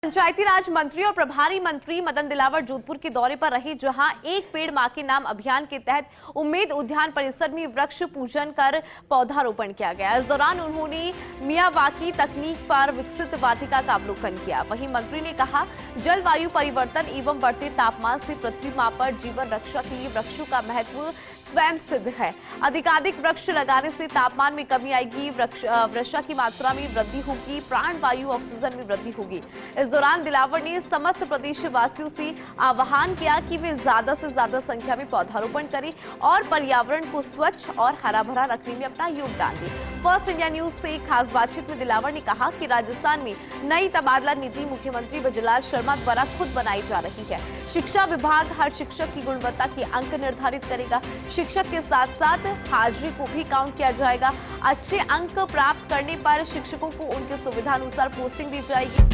पंचायती राज मंत्री और प्रभारी मंत्री मदन दिलावर जोधपुर के दौरे पर रहे, जहां एक पेड़ मां के नाम अभियान के तहत उम्मेद उद्यान परिसर में वृक्ष पूजन कर पौधारोपण किया गया। इस दौरान उन्होंने मियावाकी तकनीक पर विकसित वाटिका का अवलोकन किया। वहीं मंत्री ने कहा, जलवायु परिवर्तन एवं बढ़ते तापमान से पृथ्वी मां पर जीवन रक्षा के लिए वृक्षों का महत्व स्वयं सिद्ध है। अधिकाधिक वृक्ष लगाने से तापमान में कमी आएगी, वर्षा की मात्रा में वृद्धि होगी, प्राणवायु ऑक्सीजन में वृद्धि होगी। इस दौरान दिलावर ने समस्त प्रदेश वासियों से आह्वान किया कि वे ज्यादा से ज्यादा संख्या में पौधारोपण करें और पर्यावरण को स्वच्छ और हरा भरा रखने में अपना योगदान दें। फर्स्ट इंडिया न्यूज से खास बातचीत में दिलावर ने कहा कि राजस्थान में नई तबादला नीति मुख्यमंत्री ब्रजलाल शर्मा द्वारा खुद बनाई जा रही है। शिक्षा विभाग हर शिक्षक की गुणवत्ता के अंक निर्धारित करेगा। शिक्षक के साथ साथ हाजिरी को भी काउंट किया जाएगा। अच्छे अंक प्राप्त करने पर शिक्षकों को उनकी सुविधा अनुसार पोस्टिंग दी जाएगी।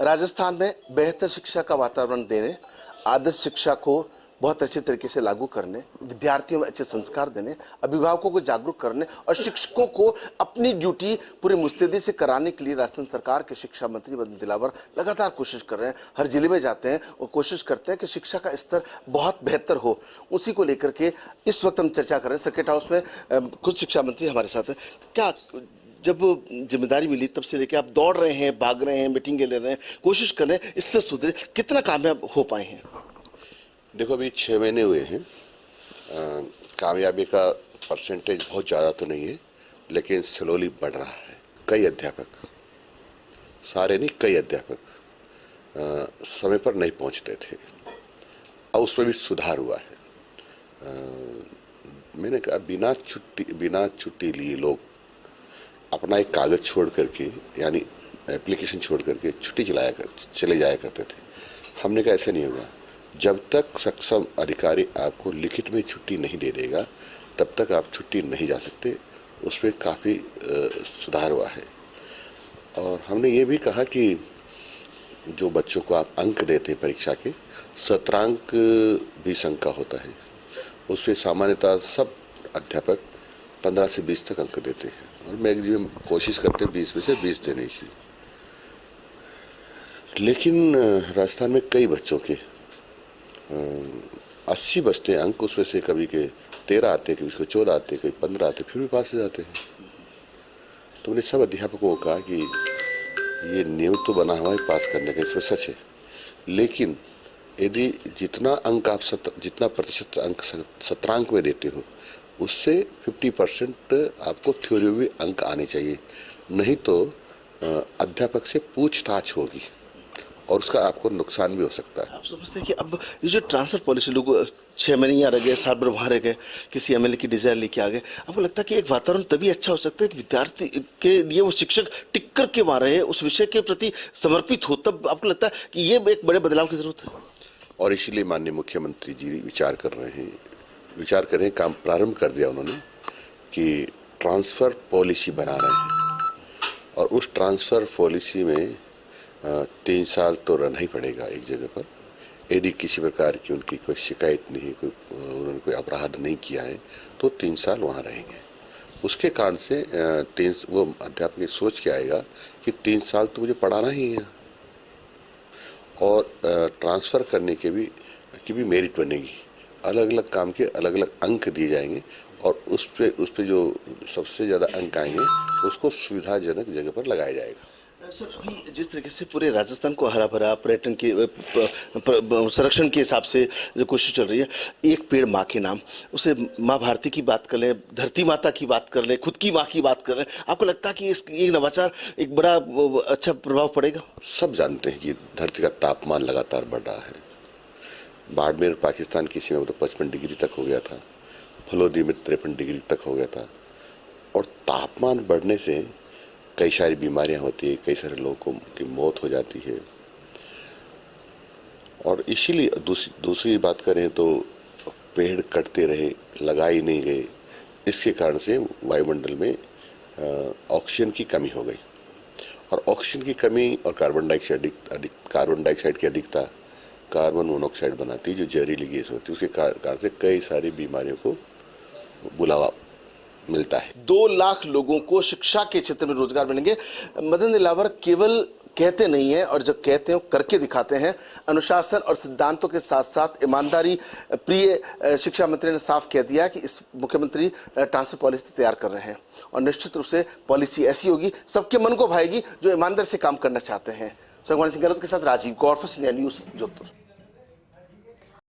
राजस्थान में बेहतर शिक्षा का वातावरण देने, आदर्श शिक्षा को बहुत अच्छे तरीके से लागू करने, विद्यार्थियों में अच्छे संस्कार देने, अभिभावकों को जागरूक करने और शिक्षकों को अपनी ड्यूटी पूरी मुस्तैदी से कराने के लिए राजस्थान सरकार के शिक्षा मंत्री मदन दिलावर लगातार कोशिश कर रहे हैं। हर जिले में जाते हैं और कोशिश करते हैं कि शिक्षा का स्तर बहुत बेहतर हो। उसी को लेकर के इस वक्त हम चर्चा कर रहे हैं। सर्किट हाउस में खुद शिक्षा मंत्री हमारे साथ हैं। क्या जब जिम्मेदारी मिली तब से लेकर आप दौड़ रहे हैं, भाग रहे हैं, मीटिंगें ले रहे हैं, कोशिश कर रहे हैं, स्तर सुधरे, कितना कामयाब हो पाए हैं? देखो, अभी 6 महीने हुए हैं। कामयाबी का परसेंटेज बहुत ज़्यादा तो नहीं है, लेकिन स्लोली बढ़ रहा है। कई अध्यापक, सारे नहीं, कई अध्यापक समय पर नहीं पहुंचते थे और उसमें भी सुधार हुआ है। मैंने कहा, बिना छुट्टी लिए लोग अपना एक कागज छोड़ करके, यानी एप्लीकेशन छोड़ करके छुट्टी चले जाया करते थे। हमने कहा ऐसे नहीं होगा। जब तक सक्षम अधिकारी आपको लिखित में छुट्टी नहीं दे देगा तब तक आप छुट्टी नहीं जा सकते। उसमें काफ़ी सुधार हुआ है। और हमने ये भी कहा कि जो बच्चों को आप अंक देते हैं परीक्षा के, शतरांक 20 अंक का होता है। उसमें सामान्यतः सब अध्यापक 15 से 20 तक अंक देते हैं और मैक्सिमम कोशिश करते हैं 20 में से 20 देने की। लेकिन राजस्थान में कई बच्चों के 80 बचते हैं अंक, उसमें से कभी के 13 आते, कभी को 14 आते, कभी 15 आते, फिर भी पास हो जाते हैं। तो मैंने सब अध्यापकों को कहा कि ये नियम तो बना हुआ है पास करने का, इसमें सच है, लेकिन यदि जितना प्रतिशत अंक शतरांक में देते हो, उससे 50% आपको थ्योरी में भी अंक आने चाहिए। नहीं तो अध्यापक से पूछताछ होगी और उसका आपको नुकसान भी हो सकता है। आप समझते हैं कि अब ये जो ट्रांसफर पॉलिसी, लोग 6 महीने यहाँ रह गए, साल भर वहाँ रह गए, किसी एमएलए की डिजायर लेके आ गए, आपको लगता है कि एक वातावरण तभी अच्छा हो सकता है कि विद्यार्थी के लिए वो शिक्षक टिक कर के वहाँ रहे, उस विषय के प्रति समर्पित हो, तब आपको लगता है कि ये एक बड़े बदलाव की जरूरत है? और इसीलिए माननीय मुख्यमंत्री जी विचार कर रहे हैं, काम प्रारंभ कर दिया उन्होंने कि ट्रांसफ़र पॉलिसी बना रहे हैं। और उस ट्रांसफ़र पॉलिसी में 3 साल तो रहना ही पड़ेगा एक जगह पर। यदि किसी प्रकार की उनकी कोई शिकायत नहीं, उन्होंने कोई अपराध नहीं किया है, तो 3 साल वहाँ रहेंगे। उसके कारण से वो अध्यापक सोच के आएगा कि 3 साल तो मुझे पढ़ाना ही है। और ट्रांसफ़र करने की भी मेरिट बनेगी। अलग अलग काम के अलग अलग अंक दिए जाएंगे और उस पे जो सबसे ज़्यादा अंक आएंगे उसको सुविधाजनक जगह पर लगाया जाएगा। सर, अभी जिस तरीके से पूरे राजस्थान को हरा भरा पर्यटन के संरक्षण के हिसाब से जो कोशिश चल रही है, एक पेड़ माँ के नाम, उसे माँ भारती की बात कर ले, धरती माता की बात कर ले, खुद की माँ की बात कर ले, आपको लगता है कि ये नवाचार एक बड़ा अच्छा प्रभाव पड़ेगा? सब जानते हैं कि धरती का तापमान लगातार बढ़ रहा है। बाड़मेर पाकिस्तान की सीमा में तो 55 डिग्री तक हो गया था, फलोदी में 53 डिग्री तक हो गया था। और तापमान बढ़ने से कई सारी बीमारियां होती है, कई सारे लोगों की मौत हो जाती है। और इसीलिए दूसरी बात करें तो पेड़ कटते रहे, लगाए नहीं गए, इसके कारण से वायुमंडल में ऑक्सीजन की कमी हो गई और ऑक्सीजन की कमी और कार्बन डाइऑक्साइड की अधिकता कार्बन मोनोऑक्साइड बनाती है, जो जहरीली गैस होती है। उसके कारण से कई सारी बीमारियों को बुलावा मिलता है। 2 लाख लोगों को शिक्षा के क्षेत्र में रोजगार मिलेंगे। मदन दिलावर केवल कहते नहीं है, और जब कहते हैं करके दिखाते हैं। अनुशासन और सिद्धांतों के साथ साथ ईमानदारी प्रिय शिक्षा मंत्री ने साफ कह दिया कि इस मुख्यमंत्री ट्रांसफर पॉलिसी तैयार कर रहे हैं, और निश्चित रूप से पॉलिसी ऐसी होगी सबके मन को भाएगी जो ईमानदारी से काम करना चाहते हैं। भगवान सिंह गहलोत के साथ राजीव गौर, फॉक्स इंडिया न्यूज, जोधपुर।